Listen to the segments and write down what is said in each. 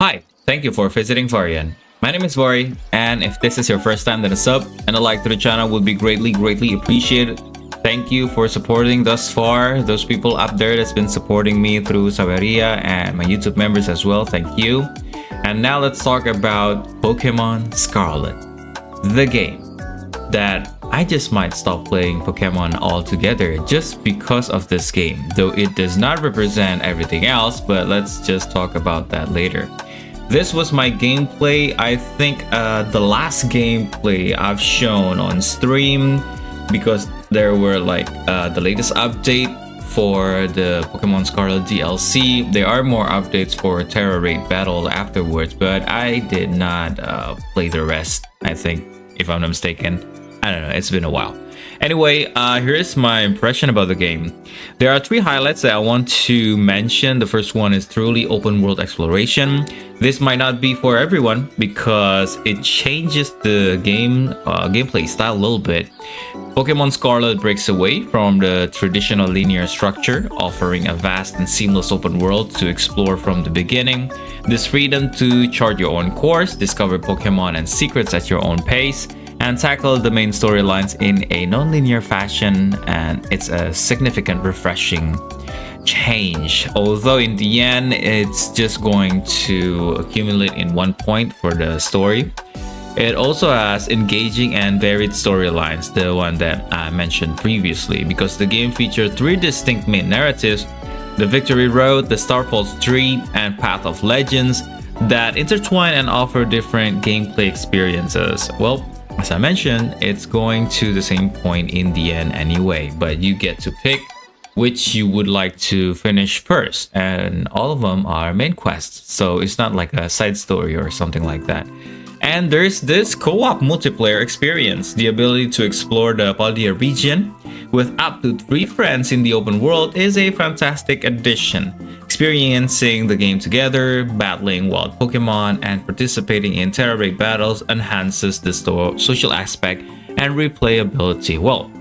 Hi, thank you for visiting Varian. My name is Vari, and if this is your first time, then a sub and a like to the channel would be greatly appreciated. Thank you for supporting thus far. Those people up there that's been supporting me through Saveria and my YouTube members as well, thank you. And now let's talk about Pokemon Scarlet, the game that I just might stop playing Pokemon altogether just because of this game, though it does not represent everything else, but let's just talk about that later. This was my gameplay. I think the last gameplay I've shown on stream, because there were like the latest update for the Pokemon Scarlet DLC. There are more updates for Terra Raid Battle afterwards, but I did not play the rest, I think, if I'm not mistaken. I don't know, it's been a while. Anyway, here's my impression about the game. There are three highlights that I want to mention. The first one is truly open world exploration. This might not be for everyone because it changes the gameplay style a little bit. Pokemon Scarlet breaks away from the traditional linear structure, offering a vast and seamless open world to explore from the beginning. This freedom to chart your own course, discover Pokemon and secrets at your own pace, and tackle the main storylines in a non-linear fashion, and it's a significant refreshing change. Although in the end it's just going to accumulate in one point for the story, it also has engaging and varied storylines, the one that I mentioned previously, because the game features three distinct main narratives: the Victory Road, the Starfall Street, and Path of Legends, that intertwine and offer different gameplay experiences. Well, as I mentioned, it's going to the same point in the end anyway, but you get to pick which you would like to finish first, and all of them are main quests, so it's not like a side story or something like that. And there's this co-op multiplayer experience. The ability to explore the Paldea region with up to 3 friends in the open world is a fantastic addition. Experiencing the game together, battling wild Pokemon, and participating in Terra Raid battles enhances the social aspect and replayability. Well,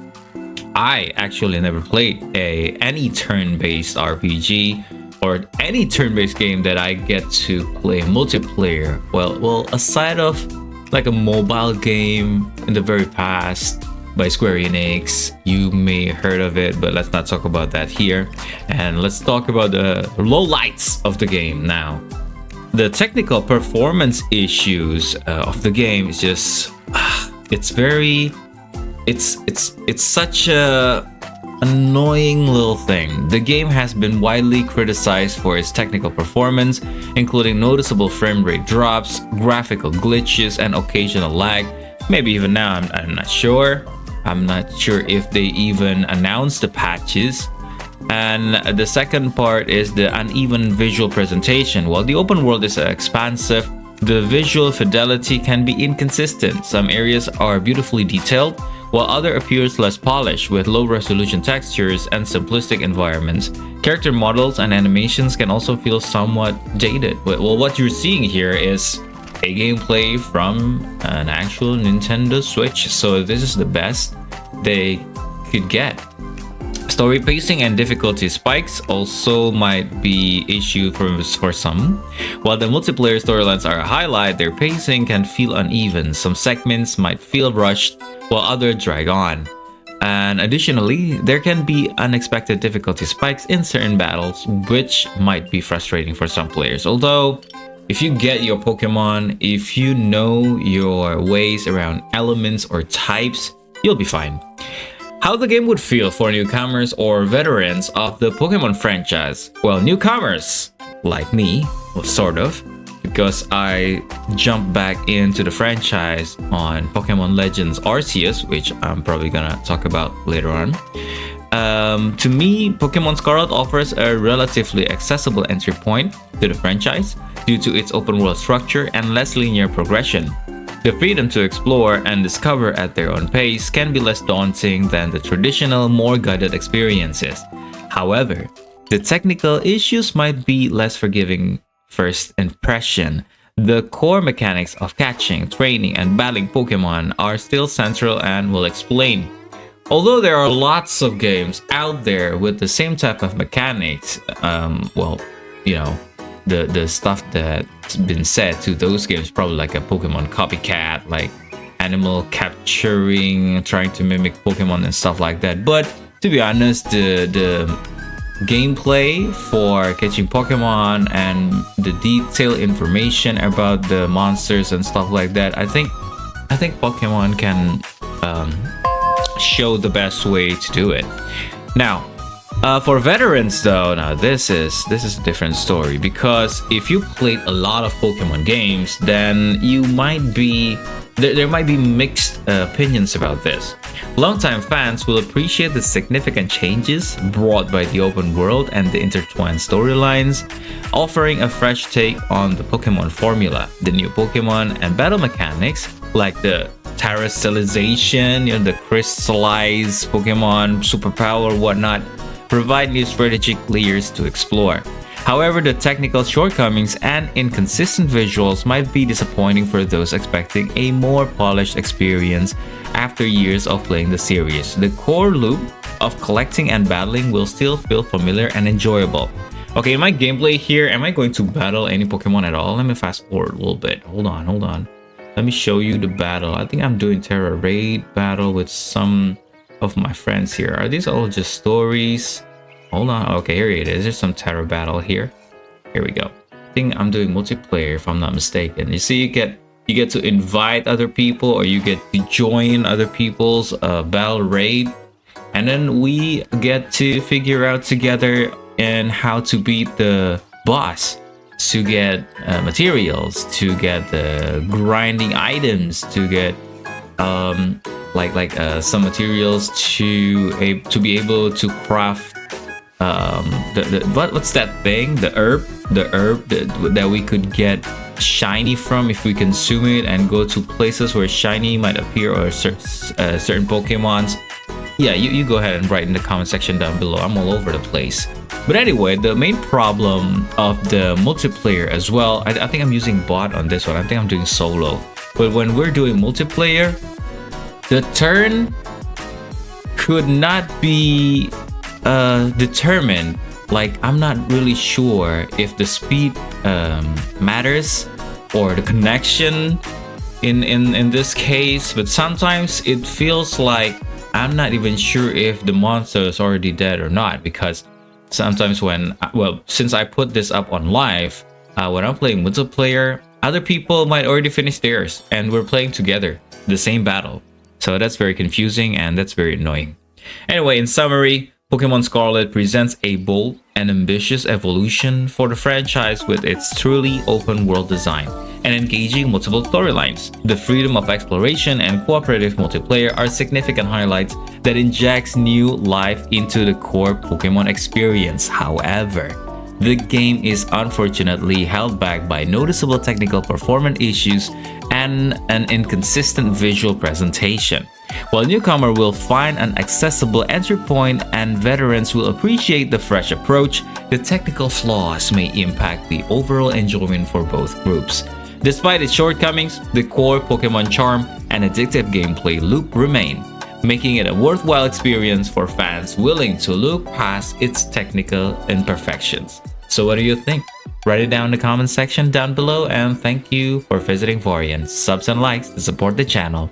I actually never played any turn-based RPG or any turn-based game that I get to play multiplayer. Well, aside of like a mobile game in the very past by Square Enix, you may heard of it, but let's not talk about that here. And let's talk about the lowlights of the game now. The technical performance issues of the game is just it's such a annoying little thing. The game has been widely criticized for its technical performance, including noticeable frame rate drops, graphical glitches, and occasional lag. Maybe even now, I'm not sure. I'm not sure if they even announced the patches. And the second part is the uneven visual presentation. While the open world is expansive, the visual fidelity can be inconsistent. Some areas are beautifully detailed, while other appears less polished, with low-resolution textures and simplistic environments. Character models and animations can also feel somewhat dated. Well, what you're seeing here is a gameplay from an actual Nintendo Switch, so this is the best they could get. Story pacing and difficulty spikes also might be issue for some. While the multiplayer storylines are a highlight, their pacing can feel uneven. Some segments might feel rushed, while others drag on. And additionally, there can be unexpected difficulty spikes in certain battles, which might be frustrating for some players. Although, if you get your Pokemon, if you know your ways around elements or types, you'll be fine. How the game would feel for newcomers or veterans of the Pokemon franchise? Well, newcomers, like me, well, sort of, because I jumped back into the franchise on Pokemon Legends Arceus, which I'm probably gonna talk about later on. To me, Pokemon Scarlet offers a relatively accessible entry point to the franchise due to its open world structure and less linear progression. The freedom to explore and discover at their own pace can be less daunting than the traditional, more guided experiences. However, the technical issues might be less forgiving first impression. The core mechanics of catching, training, and battling Pokemon are still central and will explain. Although there are lots of games out there with the same type of mechanics, well, you know, the stuff that's been said to those games, probably like a Pokemon copycat, like animal capturing, trying to mimic Pokemon and stuff like that. But to be honest, the gameplay for catching Pokemon and the detailed information about the monsters and stuff like that, I think Pokemon can show the best way to do it. Now, for veterans though, now this is a different story, because if you played a lot of Pokemon games, then you might be there might be mixed opinions about this. Longtime fans will appreciate the significant changes brought by the open world and the intertwined storylines, offering a fresh take on the Pokemon formula. The new Pokemon and battle mechanics, like the terrestrialization, the crystallized Pokemon superpower, whatnot, provide new strategic layers to explore. However, the technical shortcomings and inconsistent visuals might be disappointing for those expecting a more polished experience after years of playing the series. The core loop of collecting and battling will still feel familiar and enjoyable. Okay, in my gameplay here, am I going to battle any Pokemon at all? Let me fast forward a little bit. Hold on. Let me show you the battle. I think I'm doing Terra Raid battle with some of my friends here. Are these all just stories? Hold on. Okay, here it is. There's some Terra battle here. Here we go. I think I'm doing multiplayer if I'm not mistaken. You see, you get to invite other people, or you get to join other people's battle raid, and then we get to figure out together and how to beat the boss, to get materials, to get the grinding items, to get some materials to be able to craft what's that thing, the herb that we could get shiny from if we consume it and go to places where shiny might appear, or certain Pokemons. Yeah, you go ahead and write in the comment section down below. I'm all over the place. But anyway, the main problem of the multiplayer as well, I think I'm using bot on this one. I think I'm doing solo. But when we're doing multiplayer, the turn could not be determined. Like, I'm not really sure if the speed matters, or the connection in this case, but sometimes it feels like I'm not even sure if the monster is already dead or not, because sometimes since I put this up on live, when I'm playing multiplayer, other people might already finish theirs and we're playing together the same battle. So that's very confusing and that's very annoying. Anyway, in summary, Pokemon Scarlet presents a bold and ambitious evolution for the franchise with its truly open world design and engaging multiple storylines. The freedom of exploration and cooperative multiplayer are significant highlights that injects new life into the core Pokemon experience. However, the game is unfortunately held back by noticeable technical performance issues and an inconsistent visual presentation. While newcomers will find an accessible entry point and veterans will appreciate the fresh approach, the technical flaws may impact the overall enjoyment for both groups. Despite its shortcomings, the core Pokemon charm and addictive gameplay loop remain, making it a worthwhile experience for fans willing to look past its technical imperfections. So what do you think? Write it down in the comment section down below, and thank you for visiting Vorian. Subs and likes to support the channel.